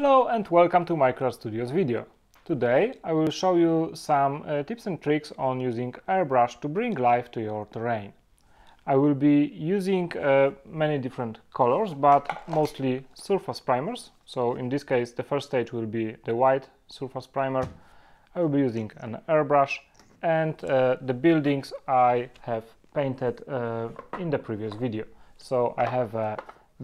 Hello and welcome to Micro Studios video. Today I will show you some tips and tricks on using airbrush to bring life to your terrain. I will be using many different colors, but mostly surface primers. So in this case the first stage will be the white surface primer. I will be using an airbrush and the buildings I have painted in the previous video. So I have a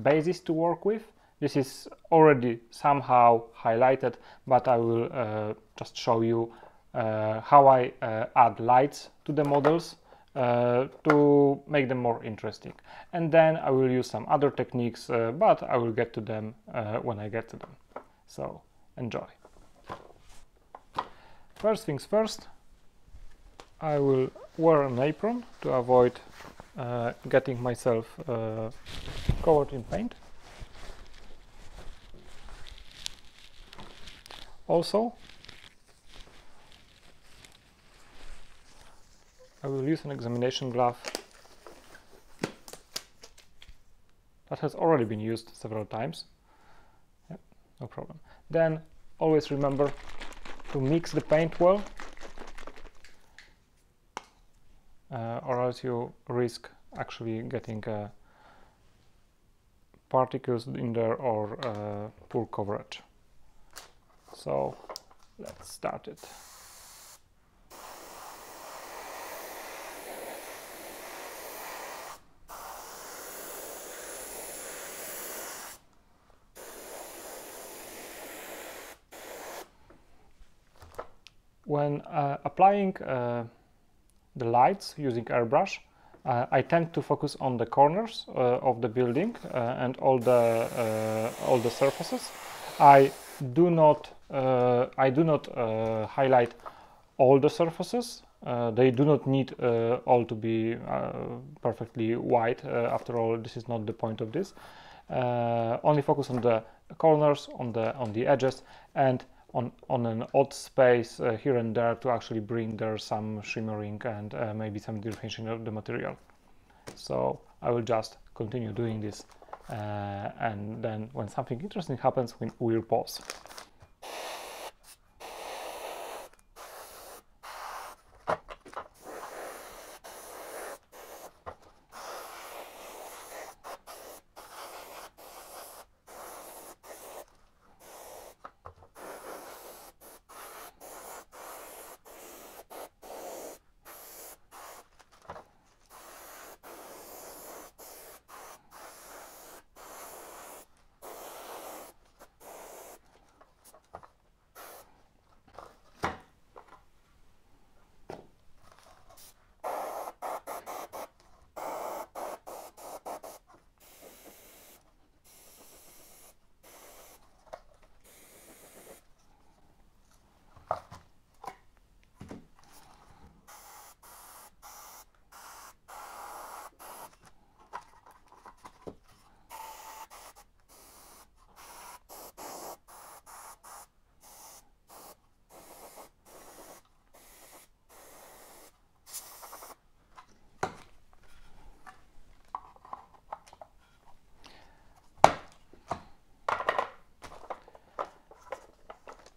basis to work with. This is already somehow highlighted, but I will just show you how I add lights to the models to make them more interesting. And then I will use some other techniques, but I will get to them when I get to them. So enjoy. First things first, I will wear an apron to avoid getting myself covered in paint. Also, I will use an examination glove that has already been used several times. Yep, no problem. Then always remember to mix the paint well, or else you risk actually getting particles in there or poor coverage. So let's start it. When applying the lights using airbrush, I tend to focus on the corners of the building and all the surfaces. I do not highlight all the surfaces. They do not need all to be perfectly white. After all, this is not the point of this. Only focus on the corners, on the edges, and on an odd space here and there to actually bring there some shimmering and maybe some differentiation of the material. So I will just continue doing this, and then when something interesting happens, we'll pause.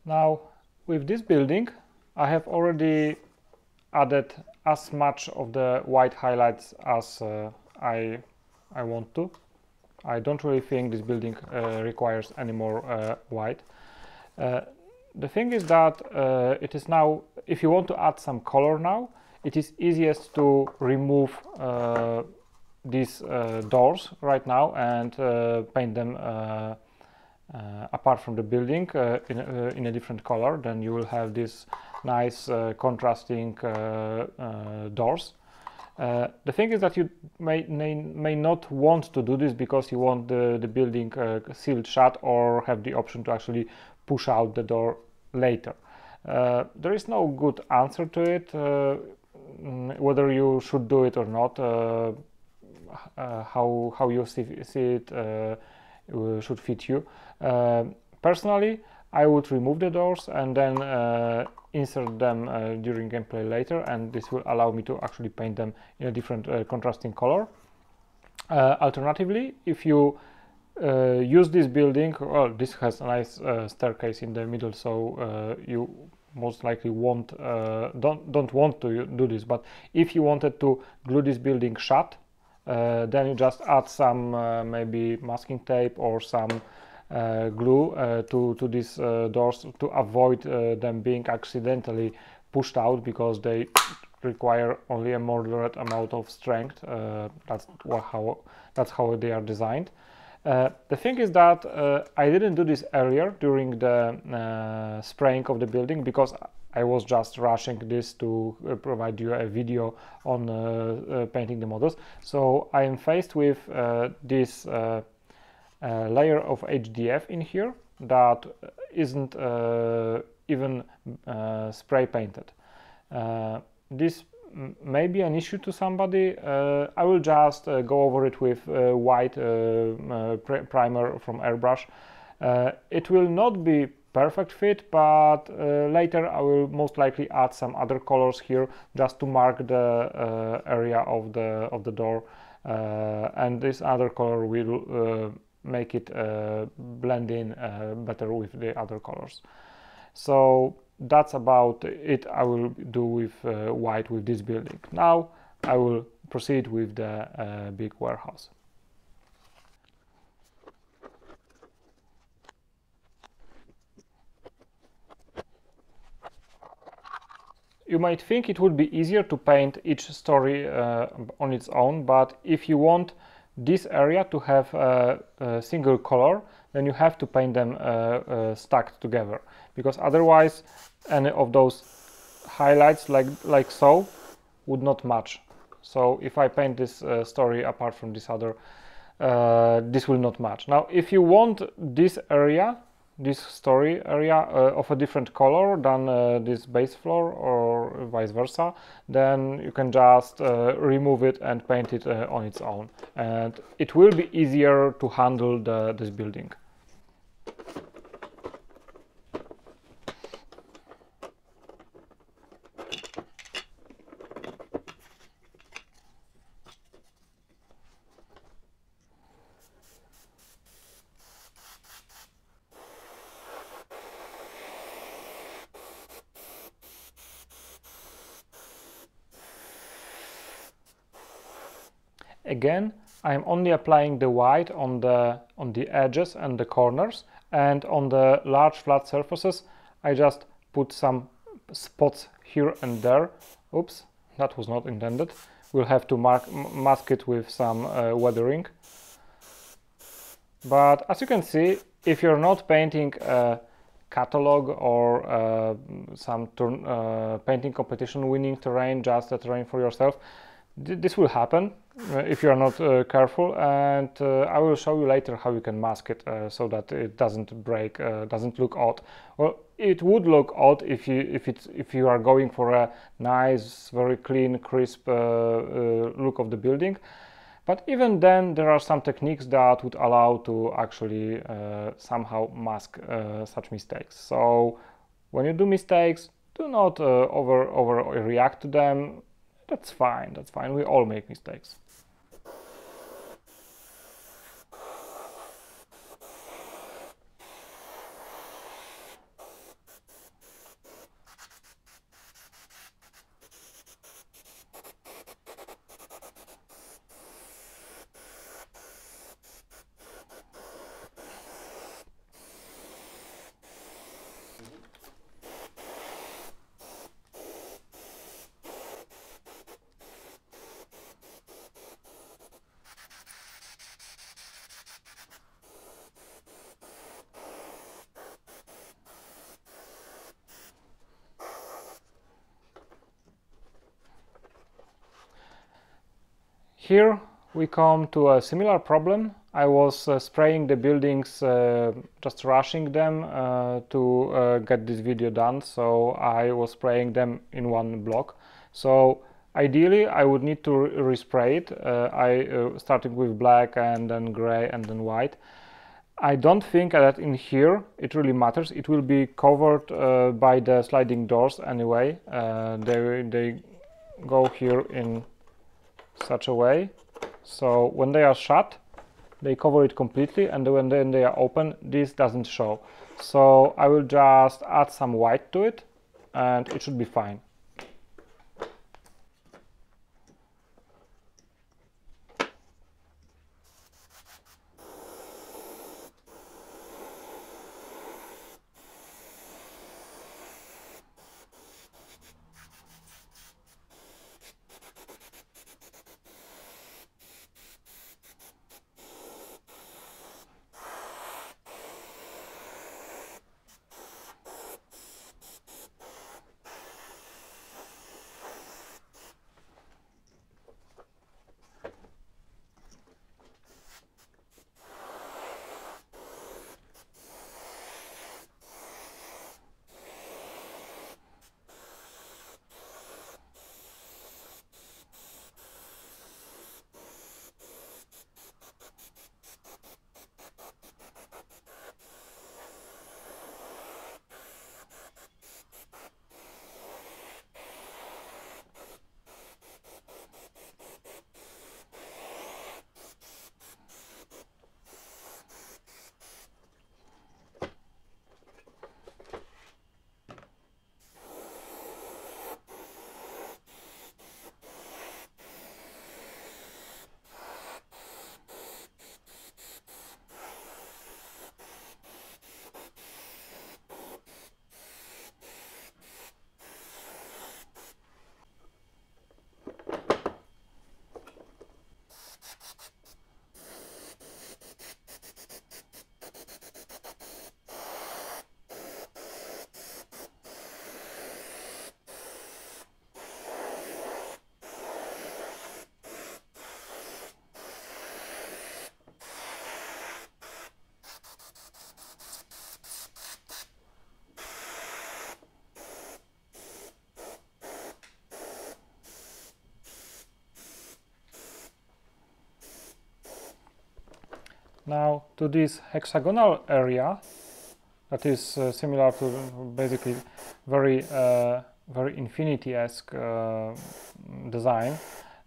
Now, with this building, I have already added as much of the white highlights as I want to. I don't really think this building requires any more white. The thing is that it is now, if you want to add some color now, it is easiest to remove these doors right now and paint them apart from the building in a different color. Then you will have these nice contrasting doors. The thing is that you may not want to do this because you want the building sealed shut or have the option to actually push out the door later. There is no good answer to it, whether you should do it or not. How you see it should fit you. Personally, I would remove the doors and then insert them during gameplay later, and this will allow me to actually paint them in a different contrasting color. Alternatively, if you use this building. Well, this has a nice staircase in the middle, so you most likely won't don't want to do this. But if you wanted to glue this building shut, then you just add some maybe masking tape or some glue to these doors to avoid them being accidentally pushed out, because they require only a moderate amount of strength. That's how they are designed. The thing is that I didn't do this earlier during the spraying of the building, because I was just rushing this to provide you a video on painting the models. So I am faced with this layer of HDF in here that isn't even spray painted. This may be an issue to somebody. I will just go over it with white primer from Airbrush. It will not be perfect fit, but later I will most likely add some other colors here just to mark the area of the door, and this other color will make it blend in better with the other colors. So that's about it. I will do with white with this building. Now I will proceed with the big warehouse. You might think it would be easier to paint each story on its own, but if you want this area to have a single color, then you have to paint them stacked together, because otherwise any of those highlights like so would not match. So if I paint this story apart from this other, this will not match. Now if you want this area, this story area of a different color than this base floor, or vice versa, then you can just remove it and paint it on its own, and it will be easier to handle this building. Again, I am only applying the white on the edges and the corners, and on the large flat surfaces I just put some spots here and there. Oops, that was not intended. We'll have to mask it with some weathering. But as you can see, if you're not painting a catalog or some painting competition winning terrain, just a terrain for yourself, this will happen if you are not careful, and I will show you later how you can mask it so that it doesn't break, doesn't look odd. Well, it would look odd if you are going for a nice, very clean, crisp look of the building. But even then, there are some techniques that would allow to actually somehow mask such mistakes. So when you do mistakes, do not overreact to them. That's fine, that's fine. We all make mistakes. Here we come to a similar problem. I was spraying the buildings, just rushing them to get this video done, so I was spraying them in one block. So ideally I would need to respray it. I started with black and then gray and then white. I don't think that in here it really matters. It will be covered by the sliding doors anyway. They go here in such a way, so when they are shut, they cover it completely, and when then they are open, this doesn't show. So I will just add some white to it and it should be fine. Now to this hexagonal area that is similar to basically very Infinity-esque design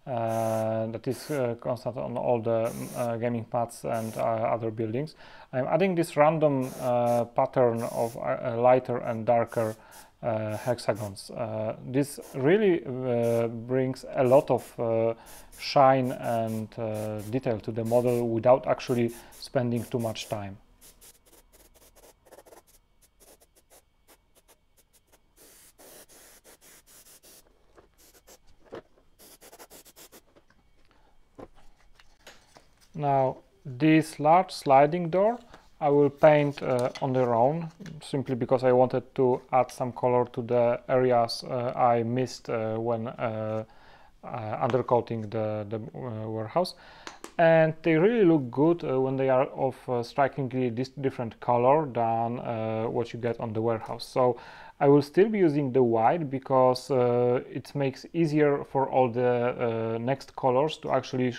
that is constant on all the gaming pads and other buildings. I'm adding this random pattern of lighter and darker hexagons. This really brings a lot of shine and detail to the model without actually spending too much time. Now this large sliding door I will paint on their own, simply because I wanted to add some color to the areas I missed when undercoating the warehouse. And they really look good when they are of strikingly different color than what you get on the warehouse. So I will still be using the white because it makes easier for all the next colors to actually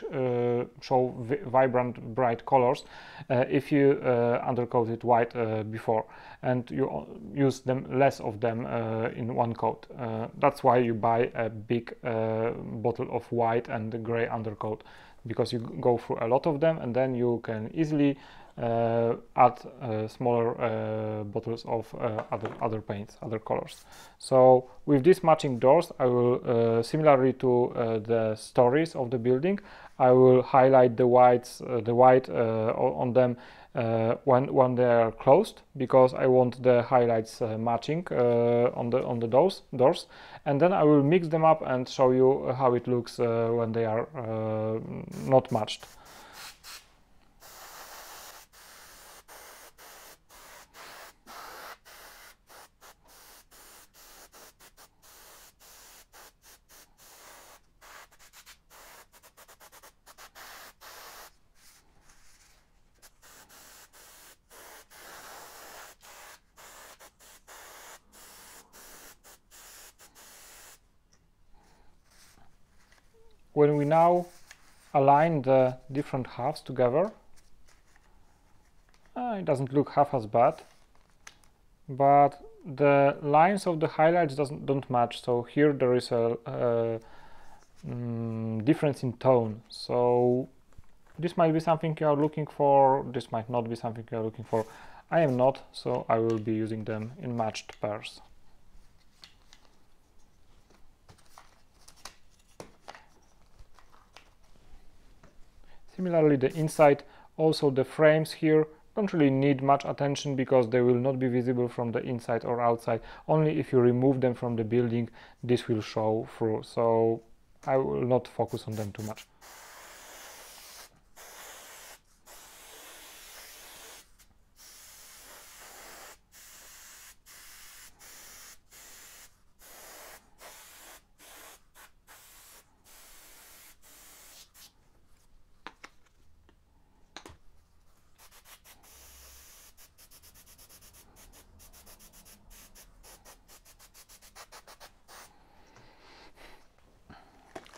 show vibrant, bright colors if you undercoat it white before, and you use them less of them in one coat. That's why you buy a big bottle of white and gray undercoat, because you go through a lot of them and then you can easily add smaller bottles of other paints, other colors. So with these matching doors, I will similarly to the stories of the building, I will highlight the white on them when they are closed, because I want the highlights matching on the doors, and then I will mix them up and show you how it looks when they are not matched. When we now align the different halves together, it doesn't look half as bad, but the lines of the highlights don't match. So here there is a difference in tone. So This might be something you are looking for, this might not be something you are looking for. I am not, so I will be using them in matched pairs. Similarly, the inside, also the frames here don't really need much attention because they will not be visible from the inside or outside. Only if you remove them from the building, this will show through. So I will not focus on them too much.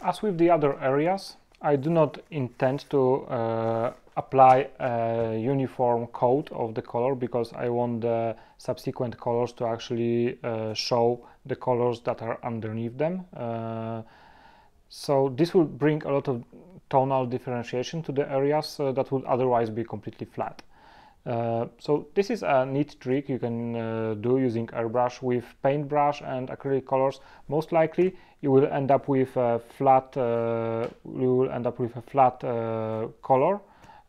As with the other areas, I do not intend to apply a uniform coat of the color because I want the subsequent colors to actually show the colors that are underneath them. So this will bring a lot of tonal differentiation to the areas that would otherwise be completely flat. So this is a neat trick you can do using airbrush. With paintbrush and acrylic colors, most likely you will end up with a flat color.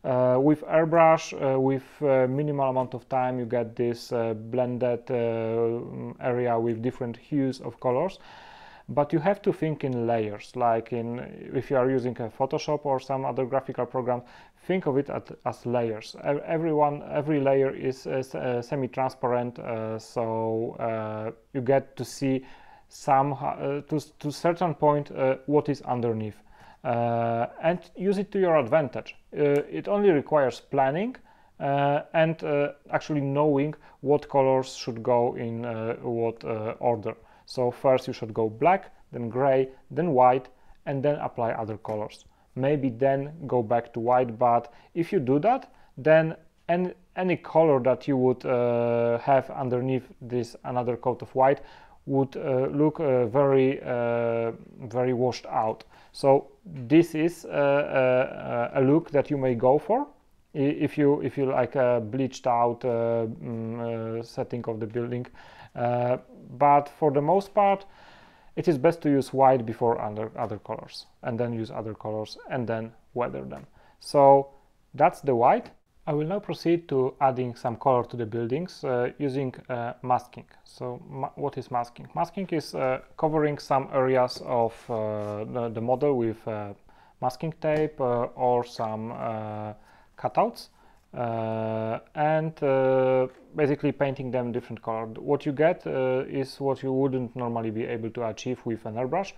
With airbrush, with minimal amount of time, you get this blended area with different hues of colors. But you have to think in layers, like if you are using a Photoshop or some other graphical program, think of it as layers. Every layer is semi-transparent, so you get to see to certain point what is underneath, and use it to your advantage. It only requires planning and actually knowing what colors should go in what order. So first you should go black, then gray, then white, and then apply other colors. Maybe then go back to white, but if you do that, then any color that you would have underneath this another coat of white would look very washed out. So this is a look that you may go for if you like a bleached out setting of the building. But for the most part, it is best to use white before other colors, and then use other colors and then weather them. So that's the white. I will now proceed to adding some color to the buildings using masking. So what is masking? Masking is covering some areas of the model with masking tape or some cutouts. And basically painting them different color. What you get is what you wouldn't normally be able to achieve with an airbrush,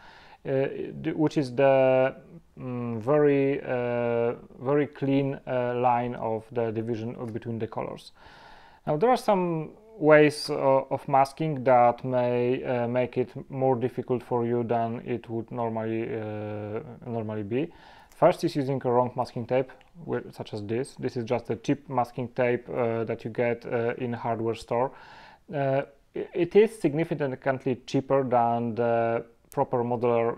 which is the very clean line of the division between the colors. Now there are some ways of masking that may make it more difficult for you than it would normally be. First is using a wrong masking tape, such as this. This is just a cheap masking tape that you get in a hardware store. It is significantly cheaper than the proper modular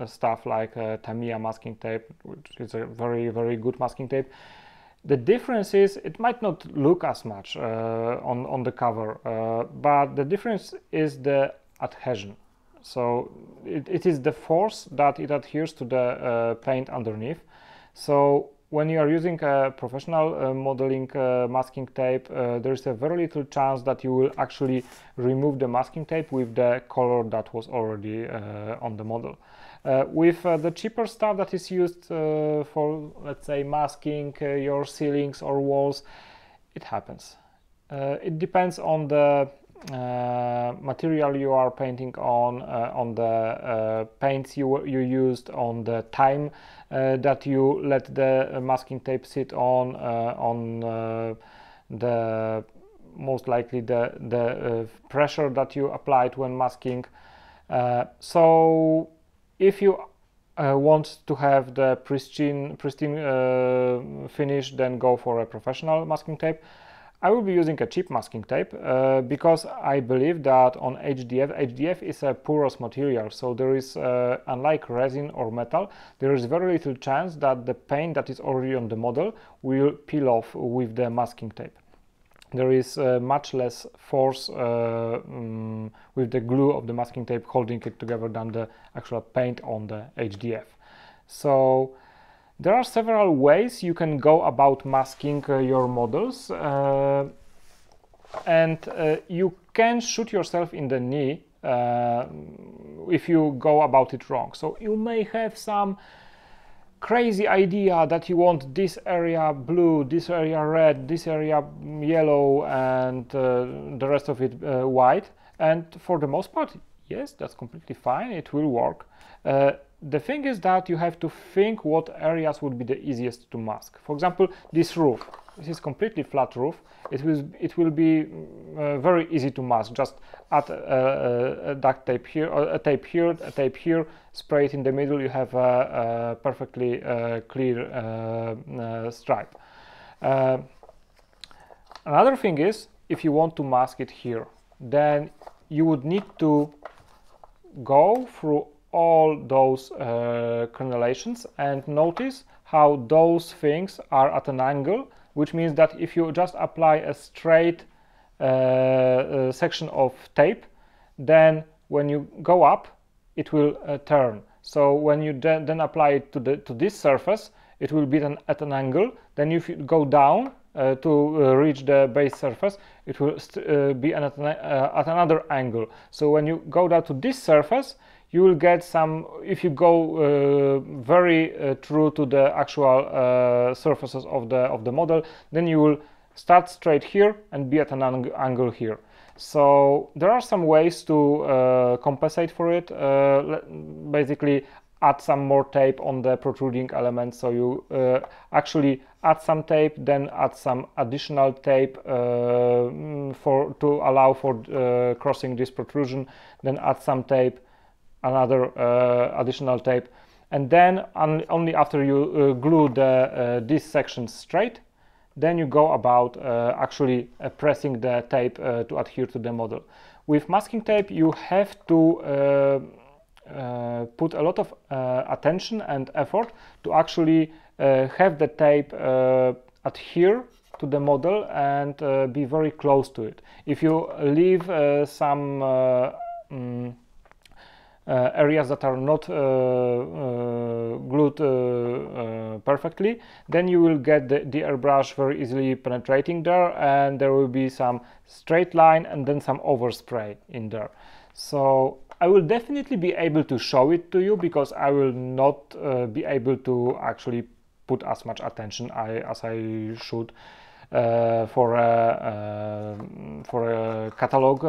stuff like Tamiya masking tape, which is a very good masking tape. The difference is it might not look as much on the cover, but the difference is the adhesion. So it is the force that it adheres to the paint underneath. So when you are using a professional modeling masking tape, there is a very little chance that you will actually remove the masking tape with the color that was already on the model. With the cheaper stuff that is used for, let's say, masking your ceilings or walls, it happens. It depends on the material you are painting on the paints you used, on the time that you let the masking tape sit on the most likely the pressure that you applied when masking. So if you want to have the pristine finish, then go for a professional masking tape. I will be using a cheap masking tape because I believe that on HDF is a porous material, so there is, unlike resin or metal, there is very little chance that the paint that is already on the model will peel off with the masking tape. There is much less force with the glue of the masking tape holding it together than the actual paint on the HDF. So there are several ways you can go about masking your models, and you can shoot yourself in the knee if you go about it wrong. So you may have some crazy idea that you want this area blue, this area red, this area yellow, and the rest of it white. And for the most part, yes, that's completely fine, it will work. The thing is that you have to think what areas would be the easiest to mask. For example, this roof. This is completely flat roof. It will be very easy to mask. Just add a duct tape here, or a tape here, a tape here, spray it in the middle. You have a perfectly clear stripe. Another thing is, if you want to mask it here, then you would need to go through all those crenellations and notice how those things are at an angle, which means that if you just apply a straight section of tape, then when you go up it will turn. So when you then apply it to this surface, it will be at an angle. Then if you go down to reach the base surface, it will be at another angle. So when you go down to this surface, you will get some, if you go very true to the actual surfaces of the model, then you will start straight here and be at an angle here. So there are some ways to compensate for it. Basically add some more tape on the protruding elements, so you actually add some tape, then add some additional tape to allow for crossing this protrusion, then add some tape, another additional tape, and then only after you glue these sections straight, then you go about actually pressing the tape to adhere to the model. With masking tape you have to put a lot of attention and effort to actually have the tape adhere to the model and be very close to it. If you leave some areas that are not glued perfectly, then you will get the airbrush very easily penetrating there, and there will be some straight line and then some overspray in there. So I will definitely be able to show it to you, because I will not be able to actually put as much attention as I should for a catalog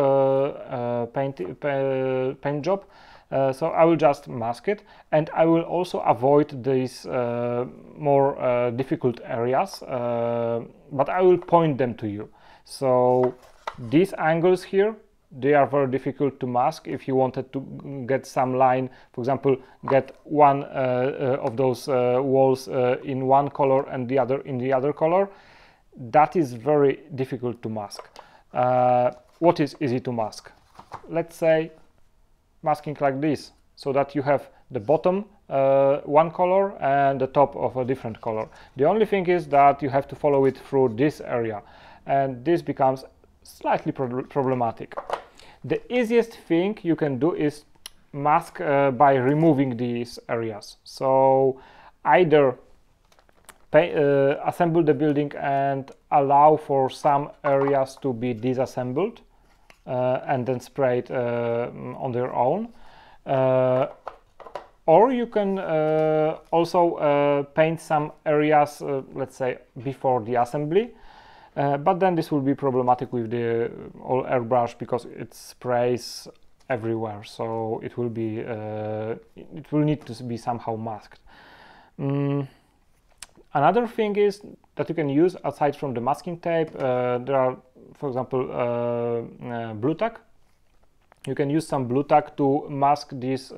paint job. So I will just mask it, and I will also avoid these more difficult areas, but I will point them to you. So these angles here, they are very difficult to mask. If you wanted to get some line, for example, get one of those walls in one color and the other in the other color, that is very difficult to mask. What is easy to mask? Let's say masking like this, so that you have the bottom one color and the top of a different color. The only thing is that you have to follow it through this area, and this becomes slightly problematic. The easiest thing you can do is mask by removing these areas. So either assemble the building and allow for some areas to be disassembled and then spray it on their own, or you can also paint some areas, let's say, before the assembly, but then this will be problematic with the all airbrush, because it sprays everywhere, so it will be it will need to be somehow masked. Another thing is that you can use, aside from the masking tape, there are, for example, blue tack. You can use some blue tack to mask these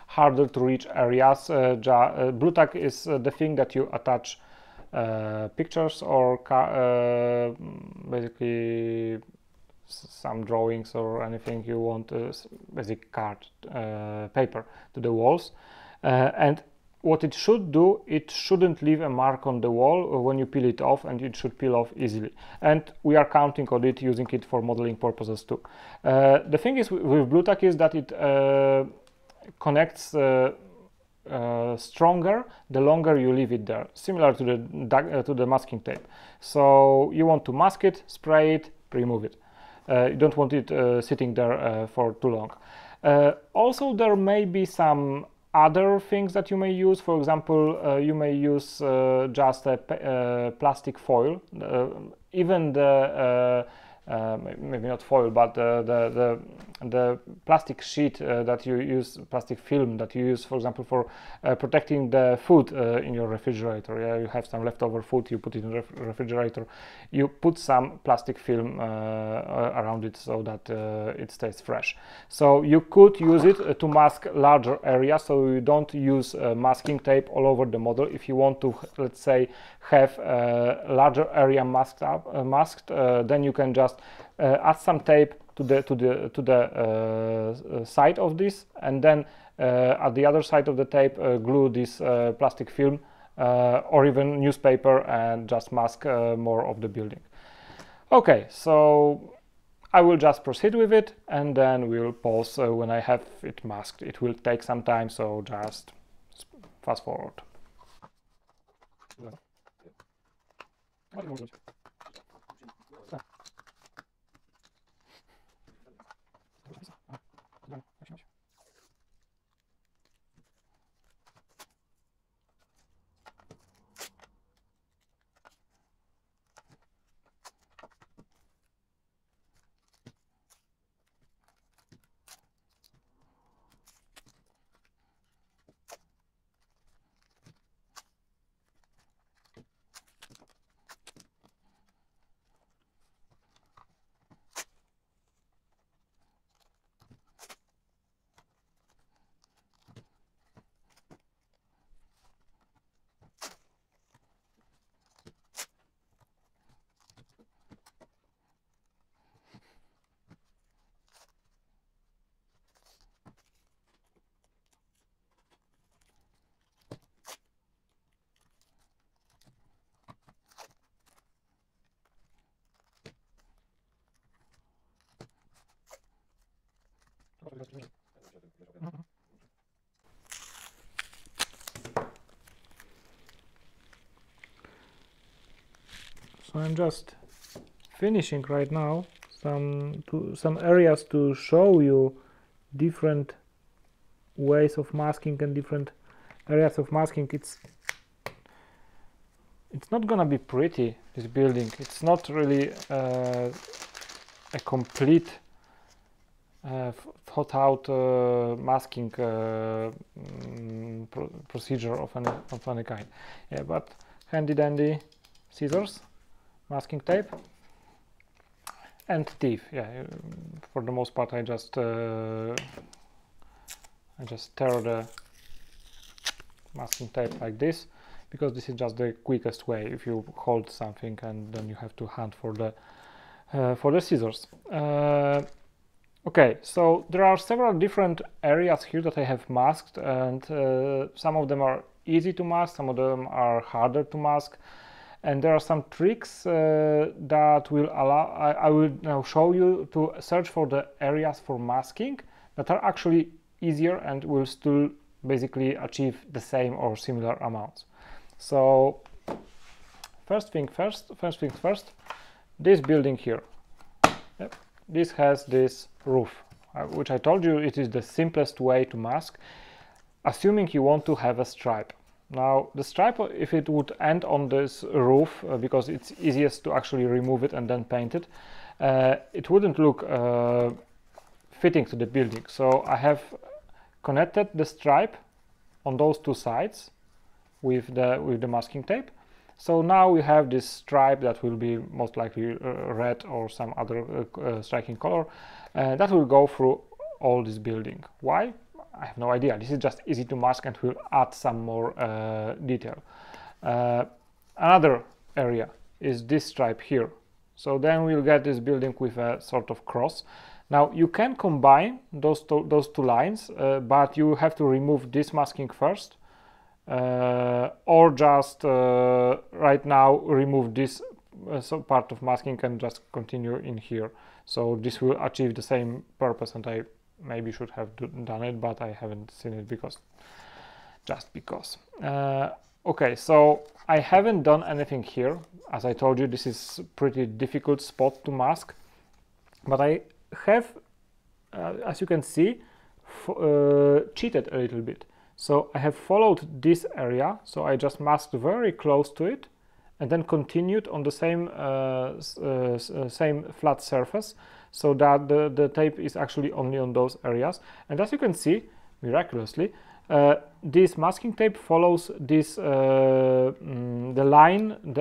harder to reach areas. Blue tack is the thing that you attach pictures or basically some drawings or anything you want, basic card paper to the walls. And what it should do, it shouldn't leave a mark on the wall when you peel it off, and it should peel off easily. And we are counting on it, using it for modeling purposes too. The thing is with BlueTack is that it connects stronger the longer you leave it there, similar to the masking tape. So you want to mask it, spray it, remove it. You don't want it sitting there for too long. Also, there may be some other things that you may use. For example, you may use just a plastic foil. Even the maybe not foil, but the plastic sheet that you use, plastic film that you use, for example, for protecting the food in your refrigerator. Yeah, you have some leftover food, you put it in the refrigerator. You put some plastic film around it so that it stays fresh. So you could use it to mask larger areas, so you don't use masking tape all over the model. If you want to, let's say, have a larger area masked, then you can just add some tape to the side of this, and then at the other side of the tape glue this plastic film or even newspaper, and just mask more of the building. Okay, so I will just proceed with it, and then we'll pause when I have it masked. It will take some time, so just fast forward. So I'm just finishing right now some areas to show you different ways of masking and different areas of masking. It's not gonna be pretty, this building. It's not really a complete thought out masking procedure of any kind. Yeah, but handy dandy scissors, masking tape, and teeth. Yeah, for the most part I just tear the masking tape like this, because this is just the quickest way if you hold something and then you have to hunt for the scissors. Okay, so there are several different areas here that I have masked, and some of them are easy to mask, some of them are harder to mask, and there are some tricks that will allow, I will now show you to search for the areas for masking that are actually easier and will still basically achieve the same or similar amounts. So first things first, this building here. Yep. This has this roof, which I told you it is the simplest way to mask, assuming you want to have a stripe. Now the stripe, if it would end on this roof, because it's easiest to actually remove it and then paint it, it wouldn't look fitting to the building. So I have connected the stripe on those two sides with the masking tape. So now we have this stripe that will be most likely red or some other striking color that will go through all this building. Why? I have no idea. This is just easy to mask and will add some more detail. another area is this stripe here. So then we'll get this building with a sort of cross. Now you can combine those two lines, but you have to remove this masking first, or just right now remove this part of masking and just continue in here. So this will achieve the same purpose, and I maybe should have done it, but I haven't seen it because okay, so I haven't done anything here. As I told you, this is pretty difficult spot to mask, but I have, as you can see, cheated a little bit. So I have followed this area, so I just masked very close to it and then continued on the same flat surface, so that the tape is actually only on those areas. And as you can see, miraculously, this masking tape follows this the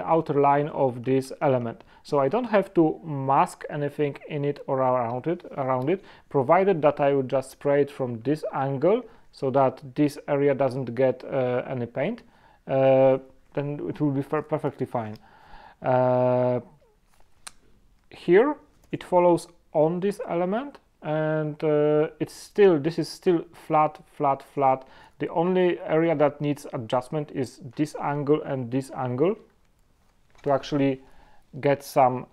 outer line of this element. So I don't have to mask anything in it or around it, provided that I would just spray it from this angle so that this area doesn't get any paint. Then it will be perfectly fine. Here it follows on this element, and this is still flat. The only area that needs adjustment is this angle and this angle to actually get some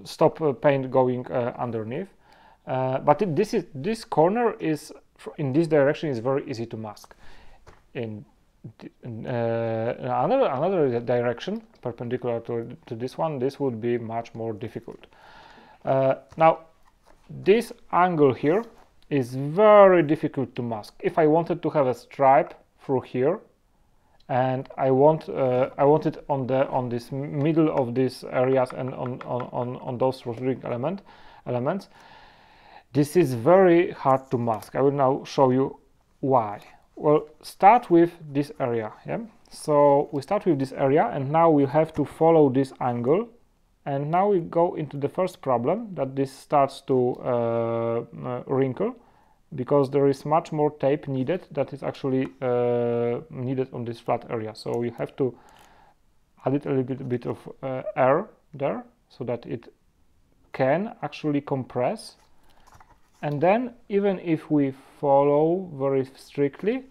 stop paint going underneath. But this corner is in this direction is very easy to mask. In another direction perpendicular to this one, this would be much more difficult. Now this angle here is very difficult to mask. If I wanted to have a stripe through here, and I want it on this middle of these areas and on those rotating elements, this is very hard to mask. I will now show you why. Well, start with this area. Yeah, so we start with this area, and now we have to follow this angle. And now we go into the first problem, that this starts to wrinkle, because there is much more tape needed that is actually needed on this flat area. So you have to add it a little bit of air there, so that it can actually compress. And then even if we follow very strictly,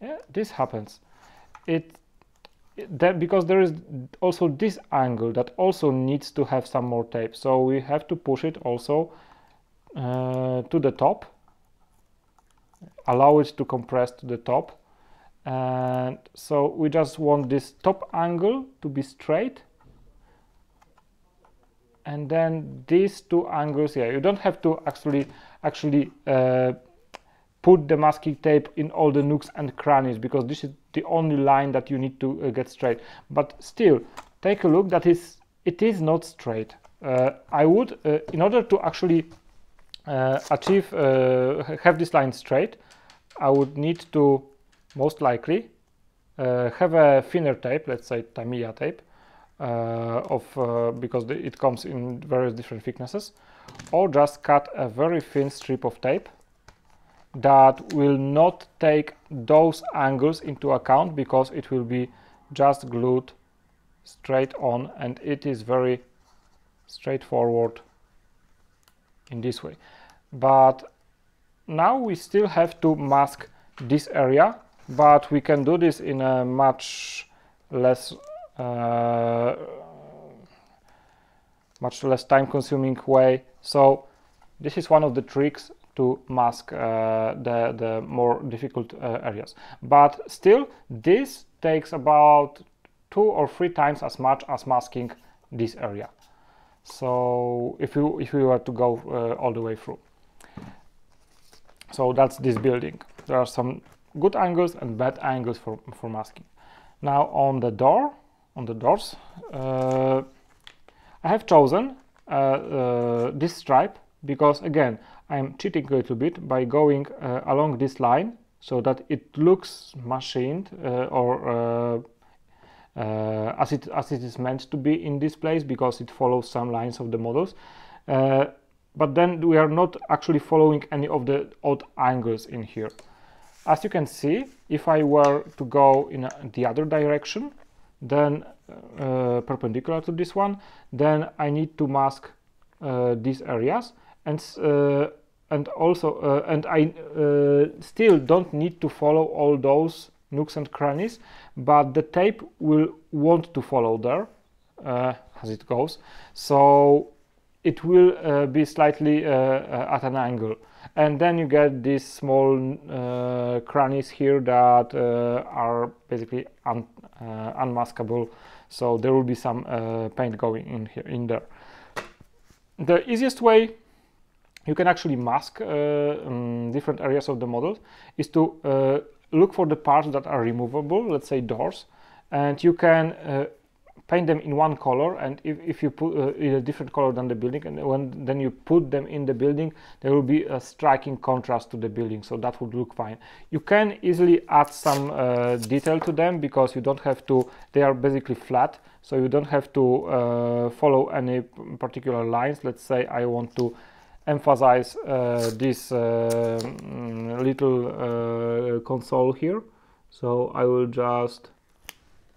yeah, this happens. Because there is also this angle that also needs to have some more tape, so we have to push it also to the top, allow it to compress to the top, and so we just want this top angle to be straight, and then these two angles, yeah, you don't have to actually put the masking tape in all the nooks and crannies, because this is the only line that you need to get straight. But still, take a look that it is not straight. I would, in order to actually have this line straight, I would need to most likely have a thinner tape, let's say Tamiya tape, because it comes in various different thicknesses, or just cut a very thin strip of tape that will not take those angles into account, because it will be just glued straight on, and it is very straightforward in this way. But now we still have to mask this area, but we can do this in a much less time-consuming way. So this is one of the tricks to mask the more difficult areas. But still, this takes about 2 or 3 times as much as masking this area. So if we were to go all the way through. So that's this building. There are some good angles and bad angles for masking. Now on the doors, I have chosen this stripe, because again, I'm cheating a little bit by going along this line, so that it looks machined as it is meant to be in this place, because it follows some lines of the models. But then we are not actually following any of the odd angles in here. As you can see, if I were to go in the other direction, then perpendicular to this one. Then I need to mask these areas, and also and I still don't need to follow all those nooks and crannies, but the tape will want to follow there as it goes, so it will be slightly at an angle, and then you get these small crannies here that are basically unmaskable, so there will be some paint going in here, in there. The easiest way you can actually mask different areas of the model is to look for the parts that are removable, let's say doors, and you can paint them in one color, and if you put in a different color than the building, and then you put them in the building, there will be a striking contrast to the building, so that would look fine. You can easily add some detail to them, because you don't have to, they are basically flat, so you don't have to follow any particular lines. Let's say I want to emphasize this little console here, so I will just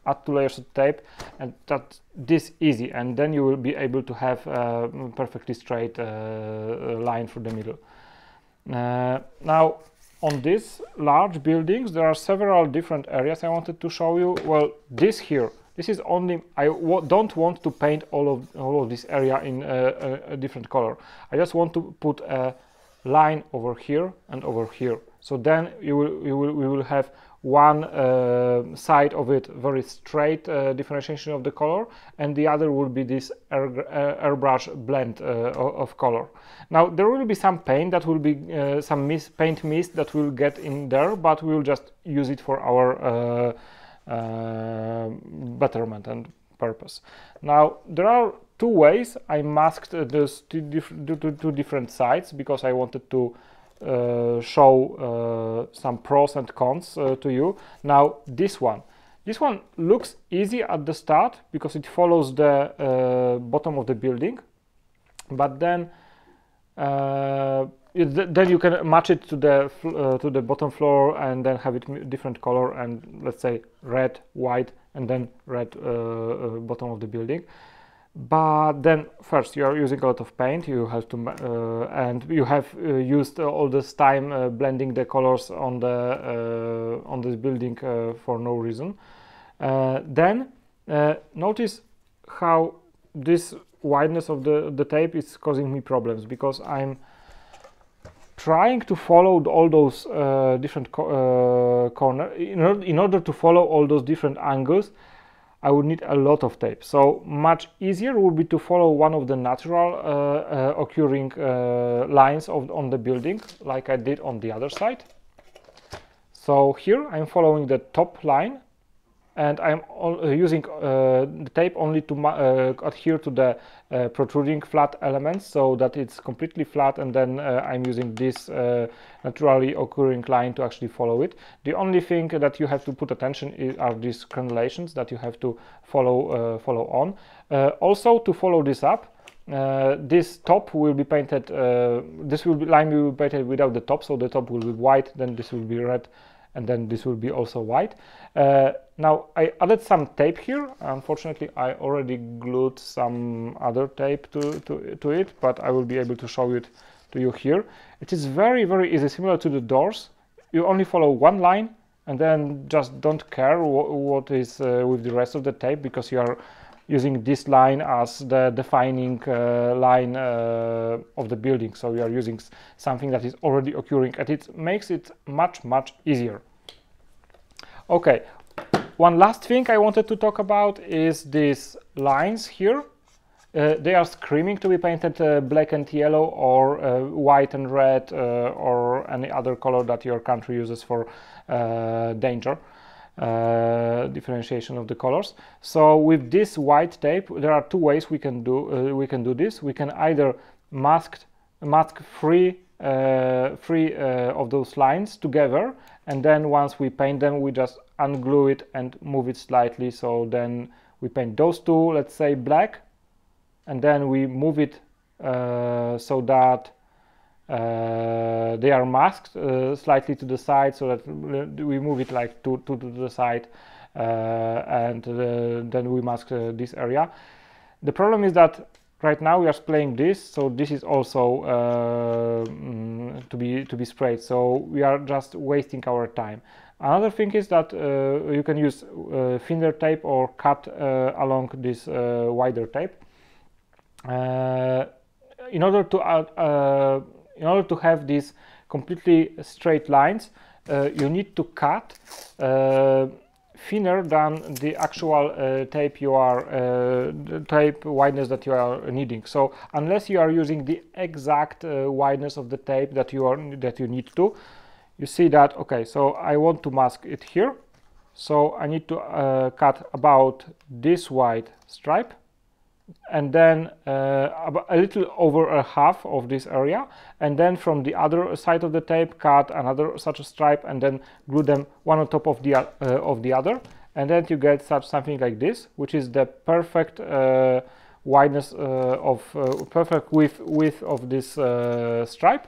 add 2 layers of tape, and that's this easy, and then you will be able to have a perfectly straight line through the middle. Now on these large buildings there are several different areas I wanted to show you. Well, this here, this is only, I don't want to paint all of this area in a different color. I just want to put a line over here and over here, so then we will have one side of it very straight differentiation of the color, and the other will be this airbrush blend of color. Now there will be some paint that will be some paint mist that will get in there, but we will just use it for our betterment and purpose. Now there are 2 ways I masked those two different sides, because I wanted to show some pros and cons to you. Now this one looks easy at the start because it follows the bottom of the building, but then you can match it to the bottom floor, and then have it different color, and let's say red, white, and then red bottom of the building. But then first you are using a lot of paint, you have to and you have used all this time blending the colors on this building for no reason. Then notice how this wideness of the tape is causing me problems, because I'm trying to follow all those different corners. In order to follow all those different angles, I would need a lot of tape. So much easier would be to follow one of the natural occurring lines on the building, like I did on the other side. So here I'm following the top line, and I'm using the tape only to adhere to the protruding flat elements, so that it's completely flat, and then I'm using this naturally occurring line to actually follow it. The only thing that you have to put attention are these crenulations that you have to follow on. Also, to follow this up, this top will be painted, line will be painted without the top, so the top will be white, then this will be red, and then this will be also white. Now I added some tape here. Unfortunately, I already glued some other tape to it, but I will be able to show it to you here. It is very, very easy, similar to the doors. You only follow one line, and then just don't care what is with the rest of the tape, because you are using this line as the defining line of the building. So we are using something that is already occurring, and it makes it much, much easier. Okay, one last thing I wanted to talk about is these lines here. They are screaming to be painted black and yellow, or white and red, or any other color that your country uses for danger. Differentiation of the colors. So with this white tape, there are 2 ways we can do this. We can either mask three of those lines together, and then once we paint them, we just unglue it and move it slightly. So then we paint those 2, let's say black, and then we move it so that they are masked slightly to the side, so that we move it like to the side, and then we mask this area. The problem is that right now we are spraying this, so this is also to be sprayed, so we are just wasting our time. Another thing is that you can use thinner tape or cut along this wider tape. In order to have these completely straight lines, you need to cut thinner than the actual tape the tape wideness that you are needing. So unless you are using the exact wideness of the tape that you need to, you see that, okay, so I want to mask it here, so I need to cut about this wide stripe, and then a little over a half of this area, and then from the other side of the tape cut another such a stripe, and then glue them one on top of the other, and then you get something like this, which is the perfect wideness perfect width of this stripe,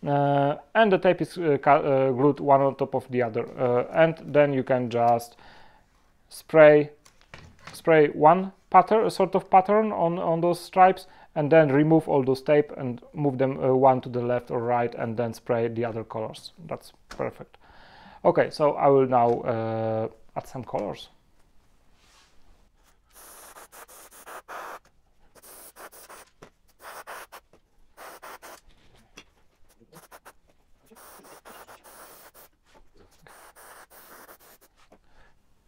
and the tape is glued one on top of the other, and then you can just spray one pattern, a sort of pattern on those stripes, and then remove all those tape and move them one to the left or right, and then spray the other colors. That's perfect. Okay, so I will now add some colors.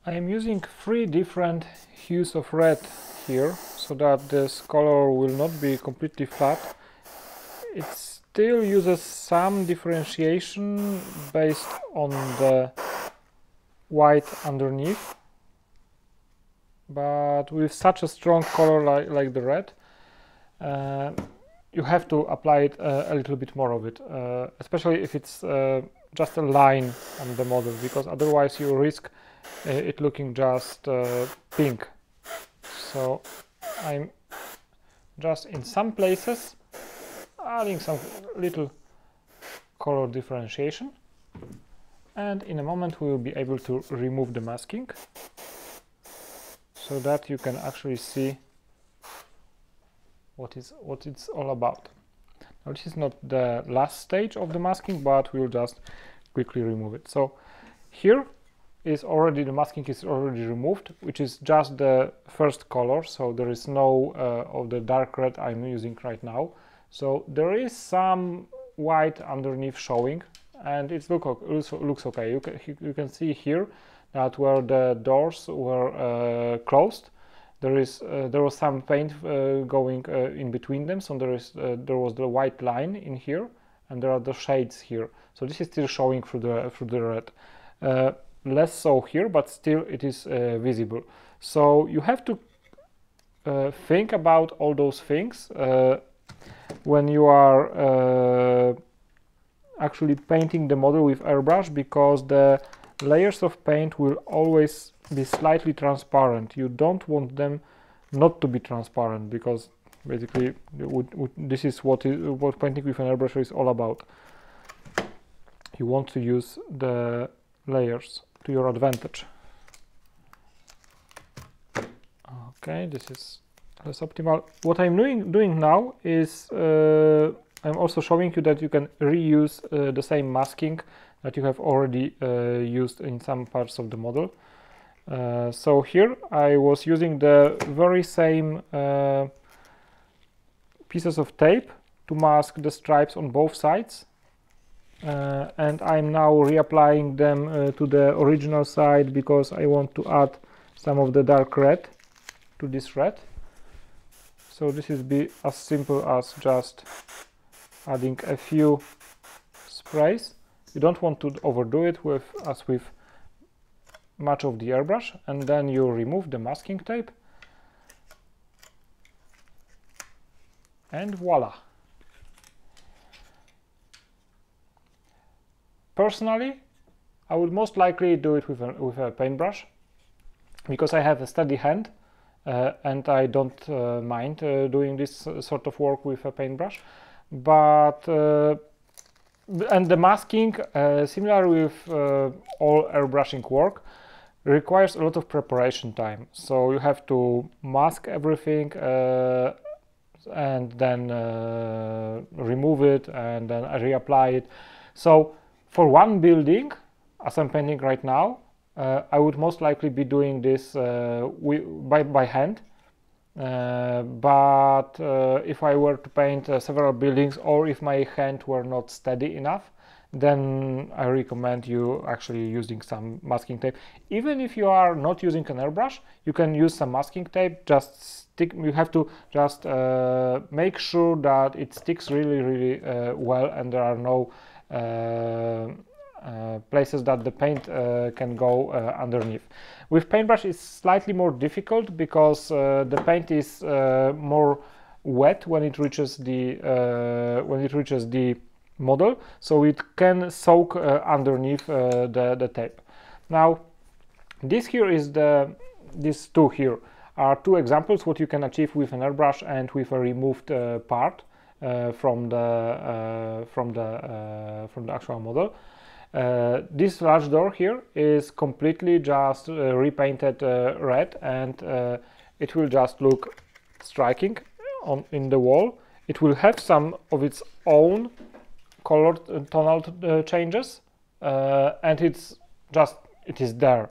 I am using 3 different hues of red here, so that this color will not be completely flat. It still uses some differentiation based on the white underneath, but with such a strong color like the red, you have to apply it a little bit more of it, especially if it's just a line on the model, because otherwise you risk it looking just pink. So I'm just in some places adding some little color differentiation, and in a moment we will be able to remove the masking so that you can actually see what it's all about. Now this is not the last stage of the masking, but we'll just quickly remove it. So here is already, the masking is already removed, which is just the first color, so there is no of the dark red I'm using right now. So there is some white underneath showing, and it looks okay. You can see here that where the doors were closed, there was some paint going in between them, so there was the white line in here, and there are the shades here. So this is still showing through the red. Less so here, but still it is visible. So you have to think about all those things when you are actually painting the model with airbrush, because the layers of paint will always be slightly transparent. You don't want them not to be transparent, because basically this is what painting with an airbrush is all about. You want to use the layers to your advantage. Okay, this is less optimal. What I'm doing now is I'm also showing you that you can reuse the same masking that you have already used in some parts of the model. So here I was using the very same pieces of tape to mask the stripes on both sides. And I'm now reapplying them to the original side, because I want to add some of the dark red to this red. So this is as simple as just adding a few sprays. You don't want to overdo it with much of the airbrush, and then you remove the masking tape, and voila. Personally, I would most likely do it with a paintbrush, because I have a steady hand and I don't mind doing this sort of work with a paintbrush. But and the masking, similar with all airbrushing work, requires a lot of preparation time. So you have to mask everything and then remove it and then reapply it. So for one building, as I'm painting right now, I would most likely be doing this by hand. But if I were to paint several buildings, or if my hand were not steady enough, then I recommend you actually using some masking tape. Even if you are not using an airbrush, you can use some masking tape. Just stick. You have to just make sure that it sticks really well, and there are no places that the paint can go underneath. With paintbrush, it's slightly more difficult because the paint is more wet when it reaches the model, so it can soak underneath the tape. Now, these two here are two examples what you can achieve with an airbrush and with a removed part from the actual model. This large door here is completely just repainted red, and it will just look striking in the wall. It will have some of its own color tonal changes, and it is there.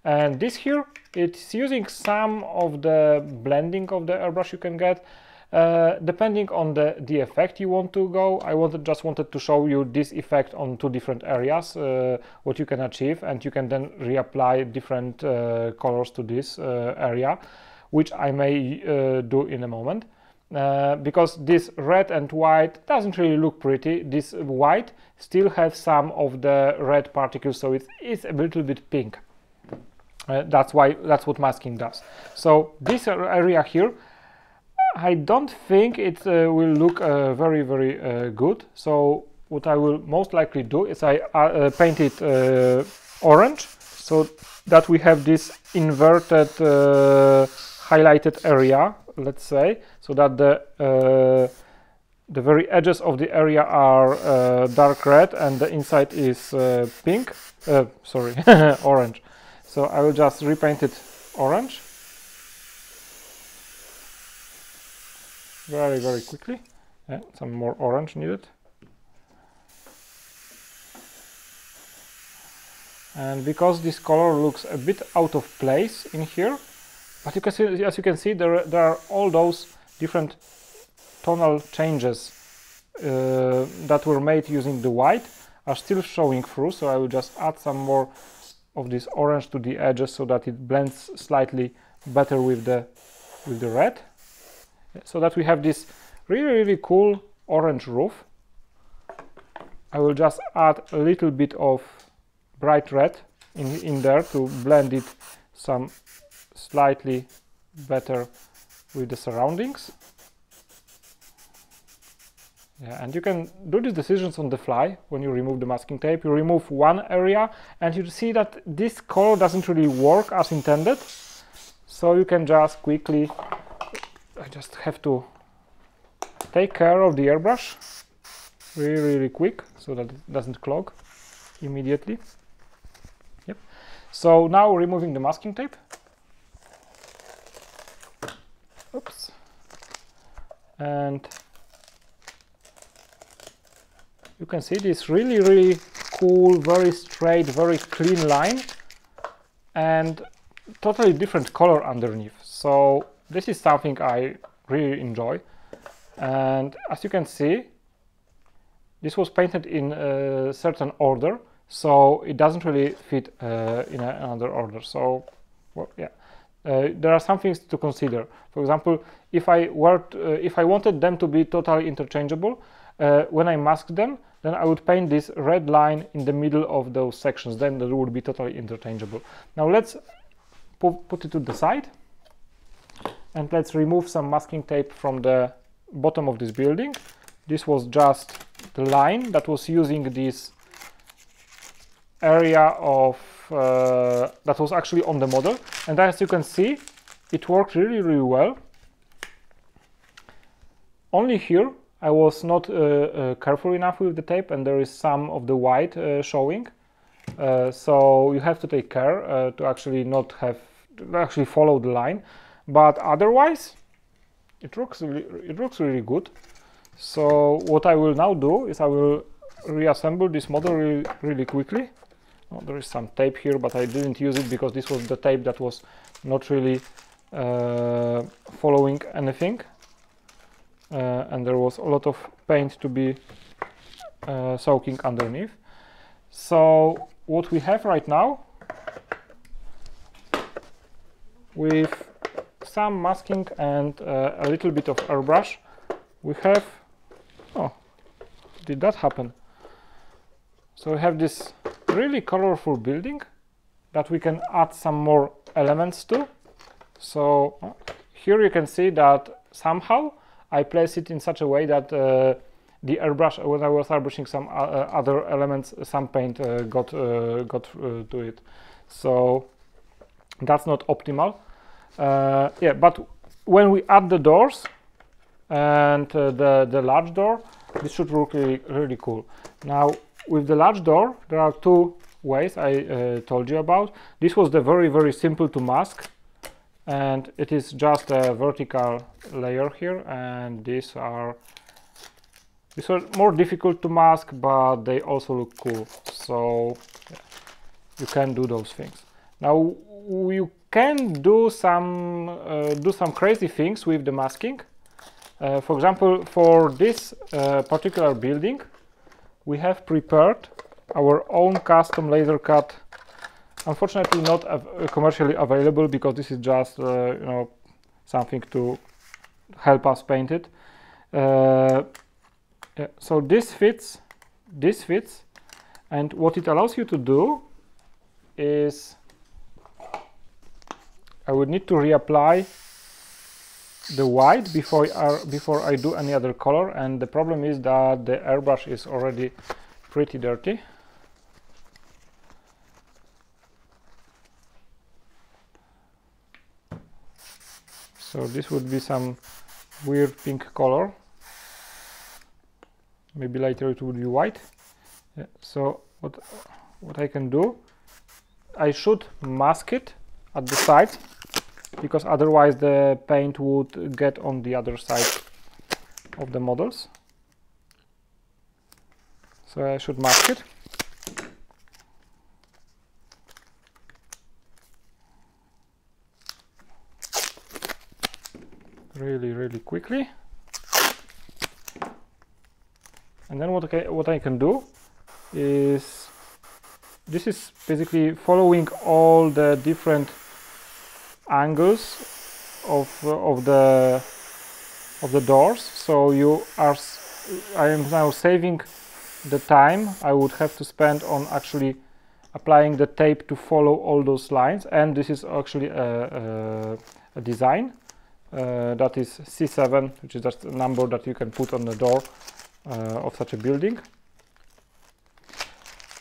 And this here, it's using some of the blending of the airbrush you can get, depending on the effect you want to go. I just wanted to show you this effect on two different areas, what you can achieve, and you can then reapply different colors to this area, which I may do in a moment. Because this red and white doesn't really look pretty. This white still has some of the red particles, so it is a little bit pink. That's what masking does. So this area here, I don't think it will look very good. So what I will most likely do is I paint it orange, so that we have this inverted highlighted area, let's say, so that the very edges of the area are dark red and the inside is pink. Sorry, orange. So I will just repaint it orange very quickly. Yeah, some more orange needed. And because this color looks a bit out of place in here, but you can see, as you can see, there are all those different tonal changes that were made using the white are still showing through. So I will just add some more of this orange to the edges so that it blends slightly better with the red, so that we have this really cool orange roof. I will just add a little bit of bright red in there to blend it some slightly better with the surroundings. Yeah, and you can do these decisions on the fly when you remove the masking tape. You remove one area and you see that this color doesn't really work as intended. So you can just quickly, I just have to take care of the airbrush really quick so that it doesn't clog immediately. Yep. So now removing the masking tape. Oops. And you can see this really cool, very straight, very clean line and totally different color underneath. So this is something I really enjoy. And as you can see, this was painted in a certain order, so it doesn't really fit in another order. So, well, yeah. There are some things to consider. For example, if I wanted them to be totally interchangeable, when I masked them, then I would paint this red line in the middle of those sections. Then they would be totally interchangeable. Now let's put it to the side, and let's remove some masking tape from the bottom of this building. This was just the line that was using this area of that was actually on the model, and as you can see, it worked really well. Only here I was not careful enough with the tape, and there is some of the white showing. so you have to take care to actually not have actually follow the line, but otherwise it looks really good. So what I will now do is I will reassemble this model really quickly. Oh, there is some tape here, but I didn't use it because this was the tape that was not really following anything, and there was a lot of paint to be soaking underneath. So what we have right now, with some masking and a little bit of airbrush, we have, oh, did that happen? So we have this really colorful building that we can add some more elements to. So here you can see that somehow I place it in such a way that the airbrush, when I was airbrushing some other elements, some paint got to it. So that's not optimal. Yeah, but when we add the doors and the large door, this should look really cool. Now with the large door, there are two ways I told you about. This was the very simple to mask, and it is just a vertical layer here, and these are more difficult to mask, but they also look cool. So yeah, you can do those things. Now you can do some crazy things with the masking. For example, for this particular building, we have prepared our own custom laser cut. Unfortunately, not commercially available because this is just you know, something to help us paint it. Yeah, so this fits, and what it allows you to do is, I would need to reapply the white before I do any other color, and the problem is that the airbrush is already pretty dirty. So this would be some weird pink color. Maybe later it would be white. Yeah, so what I can do, I should mask it at the side, because otherwise the paint would get on the other side of the models. So I should mask it. Really quickly. And then what I can do is, this is basically following all the different angles of the doors. So I am now saving the time I would have to spend on actually applying the tape to follow all those lines. And this is actually a design that is C7, which is just a number that you can put on the door of such a building.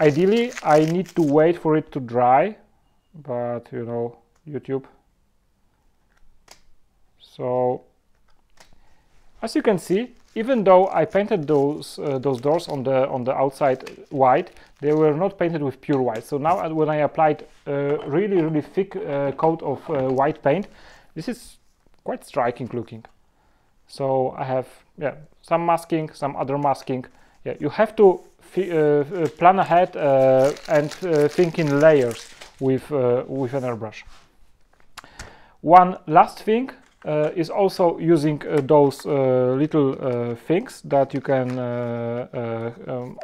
Ideally, I need to wait for it to dry, but you know, YouTube. So as you can see, even though I painted those doors on the outside white, they were not painted with pure white. So now when I applied really thick coat of white paint, this is quite striking looking. So I have, yeah, some masking, some other masking. Yeah, you have to plan ahead and think in layers with an airbrush. One last thing is also using those little things that you can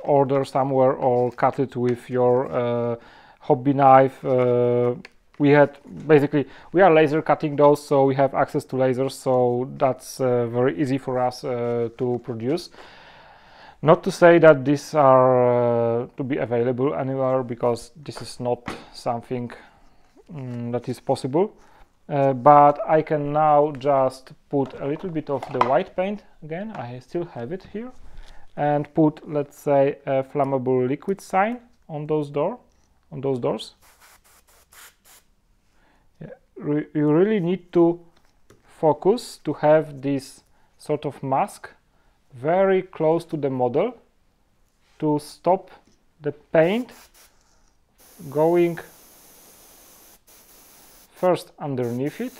order somewhere or cut it with your hobby knife. We are laser cutting those, so we have access to lasers, so that's very easy for us to produce. Not to say that these are to be available anywhere, because this is not something that is possible. But I can now just put a little bit of the white paint again. I still have it here, and put, let's say, a flammable liquid sign on those doors. Yeah, you really need to focus to have this sort of mask very close to the model to stop the paint going first underneath it,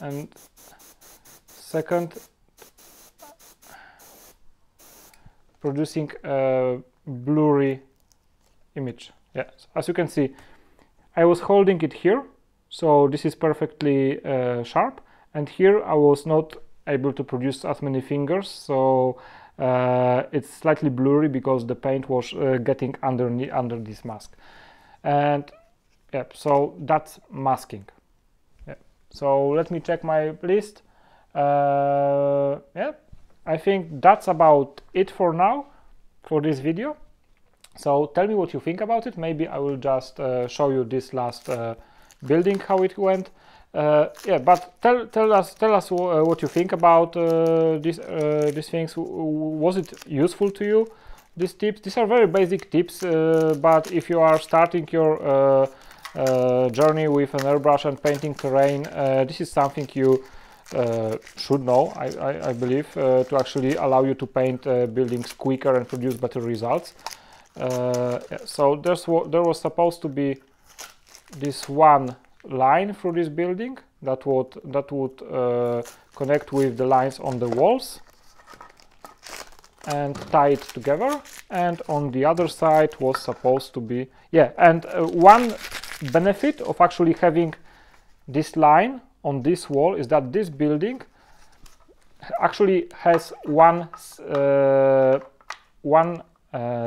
and second producing a blurry image. Yeah, as you can see, I was holding it here, so this is perfectly sharp, and here I was not able to produce as many fingers, so it's slightly blurry because the paint was getting under this mask. And yeah, so that's masking. Yeah. So let me check my list. Yeah, I think that's about it for now for this video. So tell me what you think about it. Maybe I will just show you this last building, how it went. Yeah, but tell us what you think about these things. Was it useful to you? These tips. These are very basic tips, but if you are starting your journey with an airbrush and painting terrain, this is something you should know, I believe, to actually allow you to paint buildings quicker and produce better results. Yeah, so there was supposed to be this one line through this building that would connect with the lines on the walls and tie it together, and on the other side was supposed to be, yeah, and one benefit of actually having this line on this wall is that this building actually has one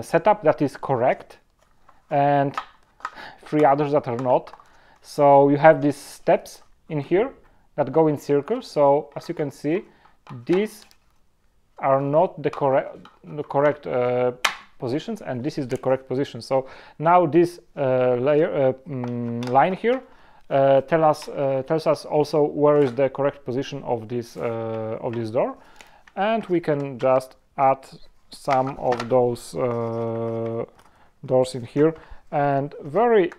setup that is correct and 3 others that are not. So you have these steps in here that go in circles. So as you can see, these are not the correct positions, and this is the correct position. So now this line here tells us also where is the correct position of this door, and we can just add some of those doors in here, and very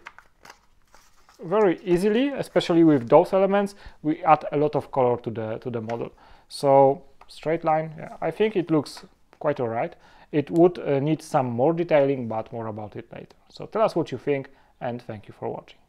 easily, especially with those elements, we add a lot of color to the model. So straight line, yeah, I think it looks quite alright. It would need some more detailing, but more about it later. So tell us what you think, and thank you for watching.